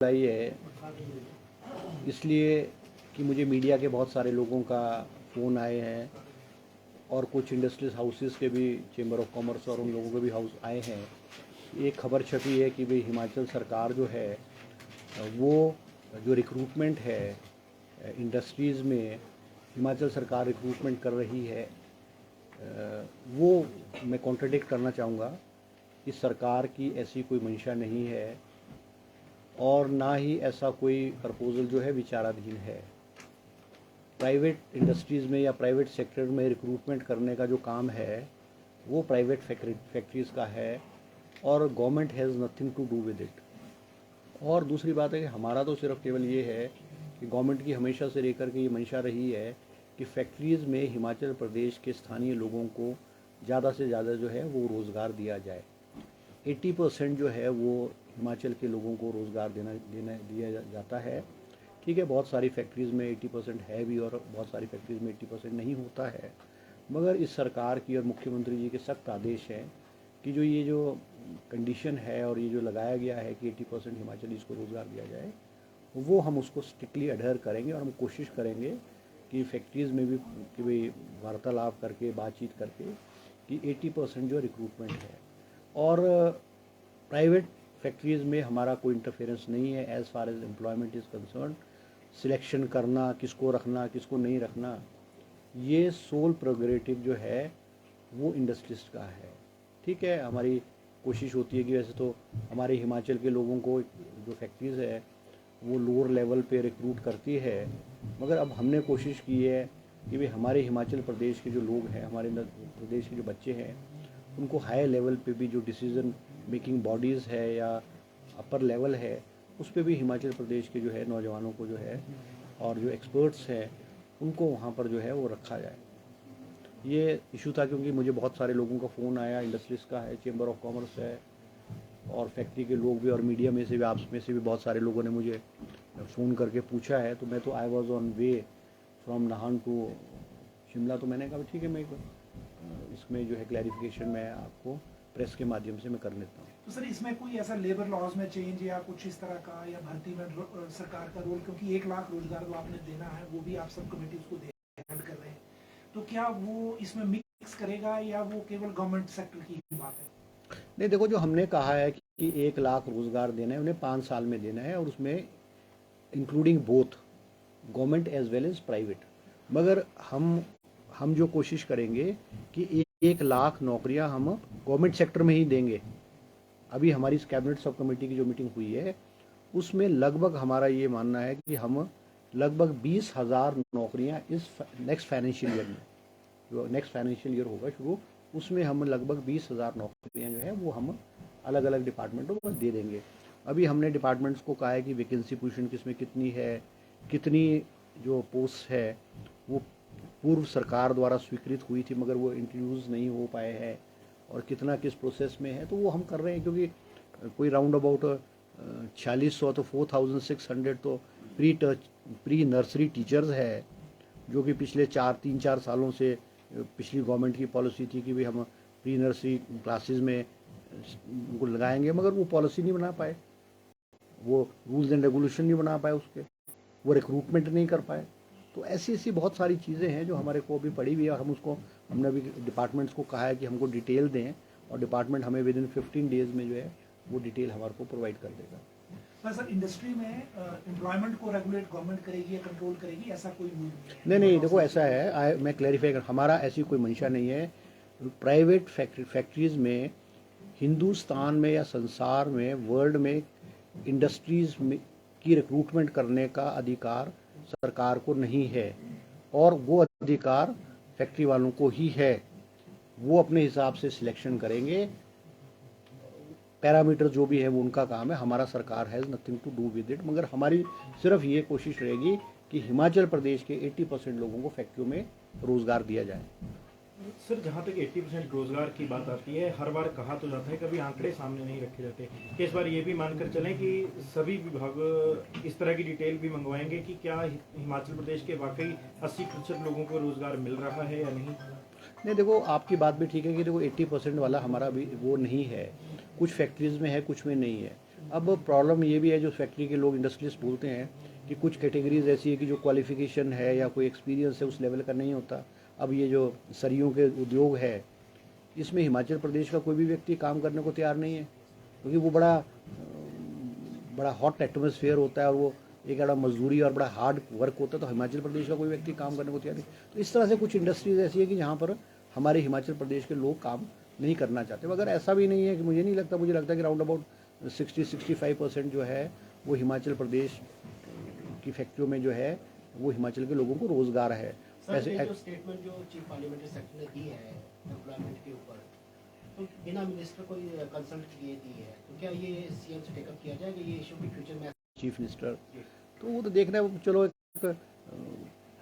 लाई है इसलिए कि मुझे मीडिया के बहुत सारे लोगों का फ़ोन आए हैं और कुछ इंडस्ट्रीज हाउसेस के भी, चेंबर ऑफ कॉमर्स और उन लोगों के भी हाउस आए हैं। एक खबर छपी है कि भाई हिमाचल सरकार जो है वो जो रिक्रूटमेंट है इंडस्ट्रीज़ में, हिमाचल सरकार रिक्रूटमेंट कर रही है, वो मैं कॉन्ट्रडिक्ट करना चाहूँगा कि सरकार की ऐसी कोई मंशा नहीं है और ना ही ऐसा कोई प्रपोज़ल जो है विचाराधीन है। प्राइवेट इंडस्ट्रीज़ में या प्राइवेट सेक्टर में रिक्रूटमेंट करने का जो काम है वो प्राइवेट फैक्ट्रीज़ का है और government has nothing to do with it. और दूसरी बात है कि हमारा तो सिर्फ केवल ये है कि गवर्नमेंट की हमेशा से लेकर के ये मंशा रही है कि फैक्ट्रीज़ में हिमाचल प्रदेश के स्थानीय लोगों को ज़्यादा से ज़्यादा जो है वो रोज़गार दिया जाए। 80% जो है वो हिमाचल के लोगों को रोज़गार दिया जाता है। ठीक है, बहुत सारी फैक्ट्रीज़ में 80% है भी और बहुत सारी फैक्ट्रीज़ में 80% नहीं होता है, मगर इस सरकार की और मुख्यमंत्री जी के सख्त आदेश हैं कि ये जो कंडीशन है और ये जो लगाया गया है कि 80% हिमाचलीज़ को रोज़गार दिया जाए, वो हम उसको स्ट्रिक्टली अडहर करेंगे और हम कोशिश करेंगे कि फैक्ट्रीज़ में भी कि भाई वार्तालाप करके, बातचीत करके कि 80% जो रिक्रूटमेंट है। और प्राइवेट फैक्ट्रीज़ में हमारा कोई इंटरफेरेंस नहीं है as far as employment is concern. Selection करना, किसको रखना किसको नहीं रखना, ये सोल प्रोग्रेटिव जो है वो इंडस्ट्रिस्ट का है। ठीक है, हमारी कोशिश होती है कि वैसे तो हमारे हिमाचल के लोगों को जो फैक्ट्रीज़ है वो लोअर लेवल पे रिक्रूट करती है, मगर अब हमने कोशिश की है कि भाई हमारे हिमाचल प्रदेश के जो लोग हैं, हमारे प्रदेश के जो बच्चे हैं, उनको हाई लेवल पे भी जो डिसीज़न मेकिंग बॉडीज़ है या अपर लेवल है उस पर भी हिमाचल प्रदेश के जो है नौजवानों को जो है और जो एक्सपर्ट्स हैं उनको वहाँ पर जो है वो रखा जाए। ये इशू था क्योंकि मुझे बहुत सारे लोगों का फ़ोन आया, इंडस्ट्रीज़ का है, चेंबर ऑफ कॉमर्स है और फैक्ट्री के लोग भी और मीडिया में से भी, आप में से भी बहुत सारे लोगों ने मुझे फ़ोन करके पूछा है। तो मैं तो I was on way from Nahan to Shimla, तो मैंने कहा ठीक है, मैं इसमें जो है क्लैरिफिकेशन मैं आपको प्रेस के माध्यम से मैं कर लेता हूँ। तो सर इसमें कोई ऐसा लेबर लॉज में चेंज या कुछ इस तरह का, या भर्ती में सरकार का रोल, क्योंकि 1 लाख रोजगार जो आपने देना है वो भी आप सब कमेटीज को ऐड कर रहे हैं, तो क्या वो इसमें मिक्स करेगा या वो केवल गवर्नमेंट सेक्टर की बात है? नहीं, देखो, जो हमने कहा है कि 1 लाख रोजगार देना है, उन्हें 5 साल में देना है और उसमें including both government as well as private. मगर हम जो कोशिश करेंगे कि 1 लाख नौकरियां हम गवर्नमेंट सेक्टर में ही देंगे। अभी हमारी कैबिनेट सब कमेटी की जो मीटिंग हुई है उसमें लगभग हमारा ये मानना है कि हम लगभग 20,000 नौकरियां इस नेक्स्ट फाइनेंशियल ईयर में, जो नेक्स्ट फाइनेंशियल ईयर होगा शुरू, उसमें हम लगभग 20,000 नौकरियां जो है वो हम अलग अलग डिपार्टमेंटों को दे देंगे। अभी हमने डिपार्टमेंट्स को कहा है कि वैकेंसी पोजीशन किसमें कितनी है, कितनी जो पोस्ट है वो पूर्व सरकार द्वारा स्वीकृत हुई थी मगर वो इंट्रोड्यूस नहीं हो पाए हैं और कितना किस प्रोसेस में है, तो वो हम कर रहे हैं। क्योंकि कोई राउंड अबाउट 4600 तो 4600 तो प्री नर्सरी टीचर्स है जो कि पिछले 3-4 सालों से पिछली गवर्नमेंट की पॉलिसी थी कि भाई हम प्री नर्सरी क्लासेस में उनको लगाएंगे, मगर वो पॉलिसी नहीं बना पाए, वो रूल्स एंड रेगुलेशन नहीं बना पाए, उसके वो रिक्रूटमेंट नहीं कर पाए। तो ऐसी ऐसी बहुत सारी चीज़ें हैं जो हमारे को अभी पड़ी हुई है और हमने अभी डिपार्टमेंट्स को कहा है कि हमको डिटेल दें और डिपार्टमेंट हमें विद इन 15 डेज में जो है वो डिटेल हमारे को प्रोवाइड कर देगा। सर इंडस्ट्री में एम्प्लॉयमेंट को रेगुलेट गवर्नमेंट करेगी या कंट्रोल करेगी, ऐसा कोई नहीं, देखो ऐसा है, मैं क्लैरिफाई कर, हमारा ऐसी कोई मंशा नहीं है। प्राइवेट फैक्ट्रीज़ में हिंदुस्तान में या संसार में, वर्ल्ड में इंडस्ट्रीज़ में की रिक्रूटमेंट करने का अधिकार सरकार को नहीं है और वो अधिकार फैक्ट्री वालों को ही है। वो अपने हिसाब से सिलेक्शन करेंगे, पैरामीटर जो भी है वो उनका काम है, हमारा सरकार has nothing to do with it. मगर हमारी सिर्फ ये कोशिश रहेगी कि हिमाचल प्रदेश के 80% लोगों को फैक्ट्रियों में रोज़गार दिया जाए। सर जहाँ तक 80% रोजगार की बात आती है, हर बार कहा तो जाता है, कभी आंकड़े सामने नहीं रखे जाते कि इस बार ये भी मानकर चलें कि सभी विभाग इस तरह की डिटेल भी मंगवाएंगे कि क्या हिमाचल प्रदेश के वाकई 80% लोगों को रोजगार मिल रहा है या नहीं? नहीं, देखो आपकी बात भी ठीक है कि देखो 80% वाला हमारा भी वो नहीं है, कुछ फैक्ट्रीज़ में है कुछ में नहीं है। अब प्रॉब्लम ये भी है, जो फैक्ट्री के लोग इंडस्ट्रियलिस्ट बोलते हैं कि कुछ कैटेगरीज ऐसी है कि जो क्वालिफिकेशन है या कोई एक्सपीरियंस है उस लेवल का नहीं होता। अब ये जो सरियों के उद्योग है, इसमें हिमाचल प्रदेश का कोई भी व्यक्ति काम करने को तैयार नहीं है, क्योंकि वो बड़ा हॉट एटमोसफेयर होता है और वो एक बड़ा मजदूरी और बड़ा हार्ड वर्क होता है, तो हिमाचल प्रदेश का कोई व्यक्ति काम करने को तैयार नहीं। तो इस तरह से कुछ इंडस्ट्रीज ऐसी है कि जहाँ पर हमारे हिमाचल प्रदेश के लोग काम नहीं करना चाहते। मगर ऐसा भी नहीं है कि मुझे नहीं लगता, मुझे लगता है कि राउंड अबाउट 60-65% जो है वो हिमाचल प्रदेश की फैक्ट्रियों में जो है वो हिमाचल के लोगों को रोजगार है। सर, ये जो स्टेटमेंट जो चीफ पार्लियामेंट्री सेक्रेटरी ने दी है एम्प्लॉयमेंट के ऊपर, तो बिना मिनिस्टर को कंसल्ट किए दी है, तो क्या ये सीएम से टेकअप किया जाएगा ये इशू भी फ्यूचर में? चीफ मिनिस्टर तो वो तो देखना है, चलो एक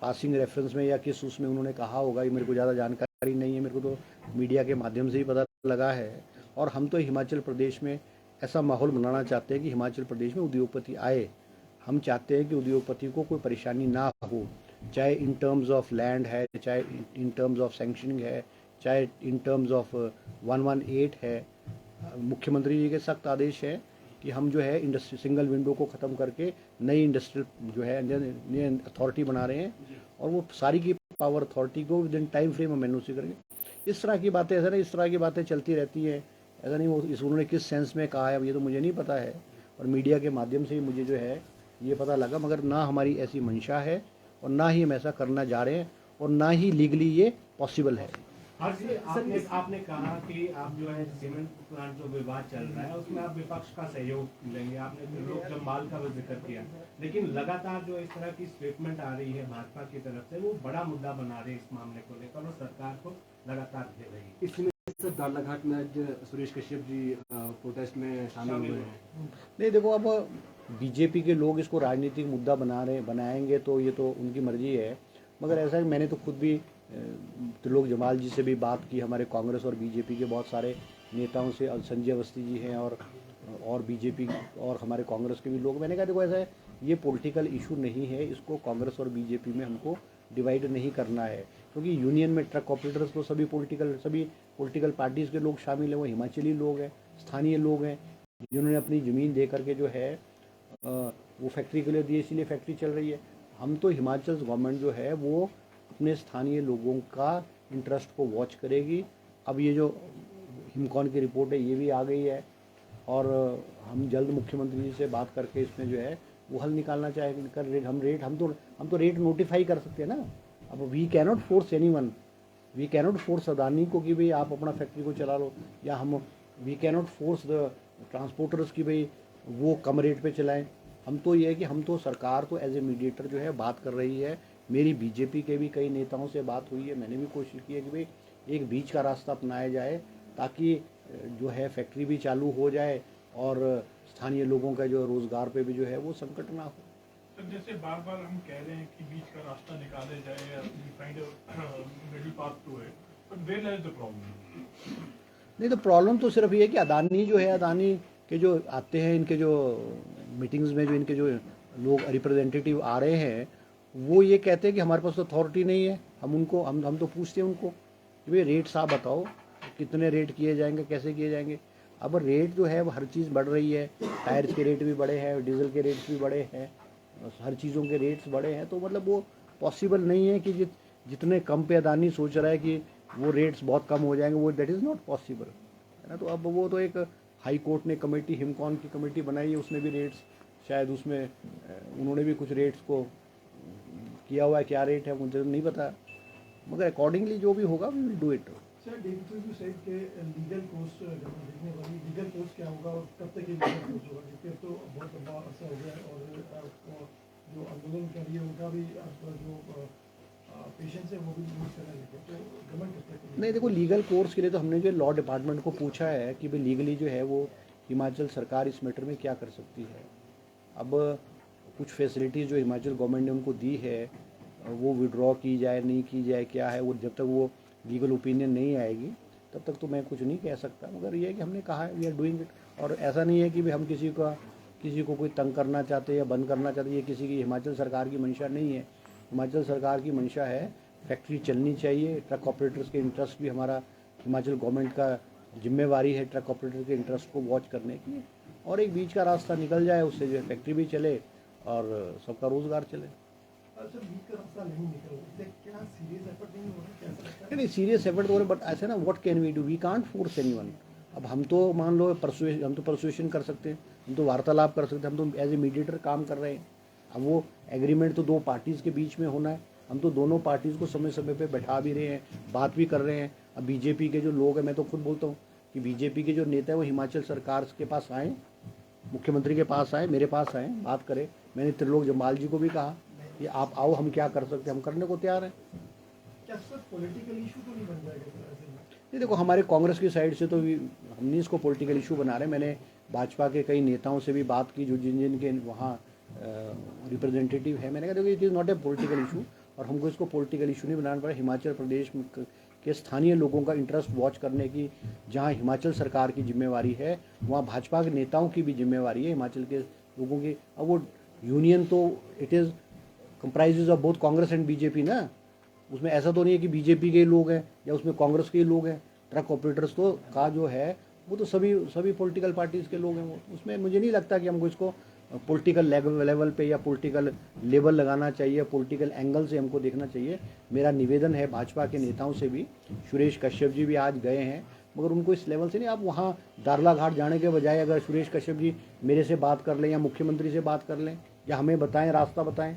पासिंग रेफरेंस में या किस उसमें उन्होंने कहा होगा, ये मेरे को ज़्यादा जानकारी नहीं है। मेरे को तो मीडिया के माध्यम से ही पता लगा है। और हम तो हिमाचल प्रदेश में ऐसा माहौल बनाना चाहते हैं कि हिमाचल प्रदेश में उद्योगपति आए। हम चाहते हैं कि उद्योगपति को कोई परेशानी ना हो, चाहे इन टर्म्स ऑफ लैंड है, चाहे इन टर्म्स ऑफ सैंक्शनिंग है, चाहे इन टर्म्स ऑफ 118 है। मुख्यमंत्री जी के सख्त आदेश है कि हम जो है इंडस्ट्री सिंगल विंडो को ख़त्म करके नई इंडस्ट्रियल जो है नई अथॉरिटी बना रहे हैं, और वो सारी की पावर अथॉरिटी को विद इन टाइम फ्रेम हम एनओसी करेंगे। इस तरह की बातें, ऐसा नहीं, इस तरह की बातें चलती रहती हैं। ऐसा नहीं वो उन्होंने किस सेंस में कहा है ये तो मुझे नहीं पता है, और मीडिया के माध्यम से ही मुझे जो है ये पता लगा। मगर ना हमारी ऐसी मंशा है और ना ही हम ऐसा करना जा रहे हैं, और ना ही लीगली ये पॉसिबल है। आपने कहा कि आप जो है सीमेंट प्लांट जो विवाद चल रहा है उसमें आप विपक्ष का सहयोग लेंगे, आपने लोक जमाल का भी जिक्र किया, लेकिन लगातार जो इस तरह की स्टेटमेंट आ रही है भाजपा की तरफ से, वो बड़ा मुद्दा बना रही है इस मामले को लेकर और सरकार को लगातार घेर रही है। इसमें दालाघाट में आज सुरेश कश्यप जी प्रोटेस्ट में शामिल हुए हैं। नहीं देखो, अब बीजेपी के लोग इसको राजनीतिक मुद्दा बनाएंगे तो ये तो उनकी मर्जी है। मगर ऐसा है, मैंने तो खुद भी त्रिलोक जमाल जी से भी बात की, हमारे कांग्रेस और बीजेपी के बहुत सारे नेताओं से, संजय अवस्थी जी हैं और बीजेपी और हमारे कांग्रेस के भी लोग। मैंने कहा देखो ऐसा है, ये पॉलिटिकल इशू नहीं है, इसको कांग्रेस और बीजेपी में हमको डिवाइड नहीं करना है, क्योंकि यूनियन में ट्रक ऑपरेटर्स तो सभी पॉलिटिकल पार्टीज़ के लोग शामिल हैं। वो हिमाचली लोग हैं, स्थानीय लोग हैं, जिन्होंने अपनी ज़मीन दे करके जो है वो फैक्ट्री के लिए दी, इसीलिए फैक्ट्री चल रही है। हम तो हिमाचल गवर्नमेंट जो है वो अपने स्थानीय लोगों का इंटरेस्ट को वॉच करेगी। अब ये जो हिमकॉन की रिपोर्ट है ये भी आ गई है, और हम जल्द मुख्यमंत्री जी से बात करके इसमें जो है वो हल निकालना चाहेंगे। हम तो रेट नोटिफाई कर सकते हैं ना। अब we cannot force anyone, we cannot force Adani को कि भाई आप अपना फैक्ट्री को चला लो, या we cannot force the transporters की भाई वो कम रेट पे चलाएं। हम तो ये है कि हम तो सरकार तो एज ए मीडिएटर जो है बात कर रही है। मेरी बीजेपी के भी कई नेताओं से बात हुई है, मैंने भी कोशिश की है कि भाई एक बीच का रास्ता अपनाया जाए, ताकि जो है फैक्ट्री भी चालू हो जाए और स्थानीय लोगों का जो रोज़गार पे भी जो है वो संकट ना हो। तो जैसे बार बार हम कह रहे हैं कि बीच का रास्ता निकाले जाए या find middle path to it, but where lies the problem? नहीं, तो प्रॉब्लम तो सिर्फ ये है कि अदानी जो है, अदानी के जो आते हैं, इनके जो मीटिंग्स में जो इनके जो लोग रिप्रेजेंटेटिव आ रहे हैं, वो ये कहते हैं कि हमारे पास तो अथॉरिटी नहीं है। हम तो पूछते हैं उनको कि भाई रेट्स आप बताओ, कितने रेट किए जाएंगे, कैसे किए जाएंगे। अब रेट जो है वो हर चीज़ बढ़ रही है, टायर्स के रेट भी बढ़े हैं, डीजल के रेट्स भी बढ़े हैं, हर चीज़ों के रेट्स बढ़े हैं। तो मतलब वो पॉसिबल नहीं है कि जितने कम पे अदानी सोच रहा है कि वो रेट्स बहुत कम हो जाएंगे, वो दैट इज़ नॉट पॉसिबल, है ना। तो अब वो तो एक हाई कोर्ट ने कमेटी, हिमकॉन की कमेटी बनाई है, उसने भी रेट्स शायद उसमें उन्होंने भी कुछ रेट्स को किया हुआ है। क्या रेट है मुझे नहीं पता, मगर अकॉर्डिंगली जो भी होगा we will do it. Sir, David said के लीगल कोर्स जब हम देखने वाली लीगल कोर्स क्या होगा और कब तक ये लीगल कोर्स होगा, क्योंकि अब तो बहुत लंबा अर्सा हो गया है और जो आंदोलन कर रही है उनका भी जो पेशेंस है वो भी यूज करने लगे, तो गवर्नमेंट कब तक? नहीं देखो, लीगल कोर्स के लिए तो हमने जो लॉ डिपार्टमेंट को पूछा है कि भाई लीगली जो है वो हिमाचल सरकार इस मैटर में क्या कर सकती है। अब कुछ फैसिलिटीज़ जो हिमाचल गवर्नमेंट ने उनको दी है वो विड्रॉ की जाए नहीं की जाए क्या है, वो जब तक वो लीगल ओपिनियन नहीं आएगी तब तक तो मैं कुछ नहीं कह सकता। मगर ये है कि हमने कहा है वी आर डूइंग इट, और ऐसा नहीं है कि भाई हम किसी को कोई तंग करना चाहते या बंद करना चाहते। ये किसी की हिमाचल सरकार की मंशा नहीं है। हिमाचल सरकार की मंशा है फैक्ट्री चलनी चाहिए, ट्रक ऑपरेटर्स के इंटरेस्ट भी हमारा हिमाचल गवर्नमेंट का जिम्मेवारी है ट्रक ऑपरेटर के इंटरेस्ट को वॉच करने की, और एक बीच का रास्ता निकल जाए, उससे जो है फैक्ट्री भी चले और सबका रोजगार चले। सर बीच का रास्ता नहीं निकल रहा, इससे क्या सीरियस एफर्ट नहीं हो रहा, कैसा लगता है? नहीं सीरियस एफर्ट तो हो रहे, बट ऐसे ना what can we do, we can't force anyone. अब हम तो मान लो हम तो परसुएशन कर सकते हैं, हम तो वार्तालाप कर सकते हैं, हम तो एज ए मीडिएटर काम कर रहे हैं। अब वो एग्रीमेंट तो दो पार्टीज़ के बीच में होना है, हम तो दोनों पार्टीज़ को समय समय पे बैठा भी रहे हैं, बात भी कर रहे हैं। अब बीजेपी के जो लोग हैं, मैं तो खुद बोलता हूँ कि बीजेपी के जो नेता है वो हिमाचल सरकार के पास आए, मुख्यमंत्री के पास आए, मेरे पास आए, बात करें। मैंने त्रिलोक जम्वाल जी को भी कहा कि आप आओ, हम क्या कर सकते हैं, हम करने को तैयार हैं। क्या सर पॉलिटिकल इशू तो नहीं बन जाएगा सर ऐसे में? नहीं देखो, हमारे कांग्रेस की साइड से तो हम नहीं इसको पॉलिटिकल इशू बना रहे। मैंने भाजपा के कई नेताओं से भी बात की जो जिन के वहाँ रिप्रेजेंटेटिव है, मैंने कहा देखो it is not a political issue और हमको इसको पॉलिटिकल इशू नहीं बनाना पड़ा। हिमाचल प्रदेश के स्थानीय लोगों का इंटरेस्ट वॉच करने की जहाँ हिमाचल सरकार की जिम्मेवारी है, वहाँ भाजपा के नेताओं की भी जिम्मेवारी है हिमाचल के लोगों की। अब वो यूनियन तो it is comprises of both Congress and BJP ना, उसमें ऐसा तो नहीं है कि बीजेपी के लोग हैं या उसमें कांग्रेस के ही लोग हैं। ट्रक ऑपरेटर्स तो का जो है वो तो सभी पॉलिटिकल पार्टीज़ के लोग हैं। वो उसमें मुझे नहीं लगता कि हमको इसको पॉलिटिकल लेवल पे या पॉलिटिकल लेबल लगाना चाहिए, पॉलिटिकल एंगल से हमको देखना चाहिए। मेरा निवेदन है भाजपा के नेताओं से भी, सुरेश कश्यप जी भी आज गए हैं, मगर उनको इस लेवल से नहीं, आप वहाँ दारला घाट जाने के बजाय अगर सुरेश कश्यप जी मेरे से बात कर लें या मुख्यमंत्री से बात कर लें या हमें बताएं, रास्ता बताएं।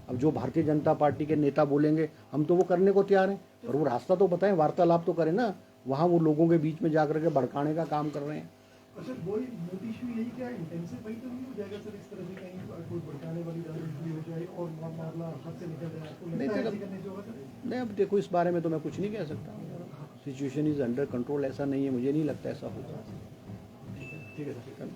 अब जो भारतीय जनता पार्टी के नेता बोलेंगे हम तो वो करने को तैयार हैं, और वो रास्ता तो बताएं, वार्तालाप तो करें ना। वहाँ वो लोगों के बीच में जाकर के भड़काने का काम कर रहे हैं। अच्छा वही मोदी इशू यही क्या इंटेंसिफाई तो नहीं हो जाएगा सर इस तरह से, कहीं कोई भड़काने वाली राजनीति हो जाए और मामला हाथ से निकल जाए, आपको लगता है ऐसे करने से होगा सर? नहीं, अब देखो इस बारे में तो मैं कुछ नहीं कह सकता, सिचुएशन इज़ अंडर कंट्रोल, ऐसा नहीं है, मुझे नहीं लगता ऐसा होगा। ठीक है सर।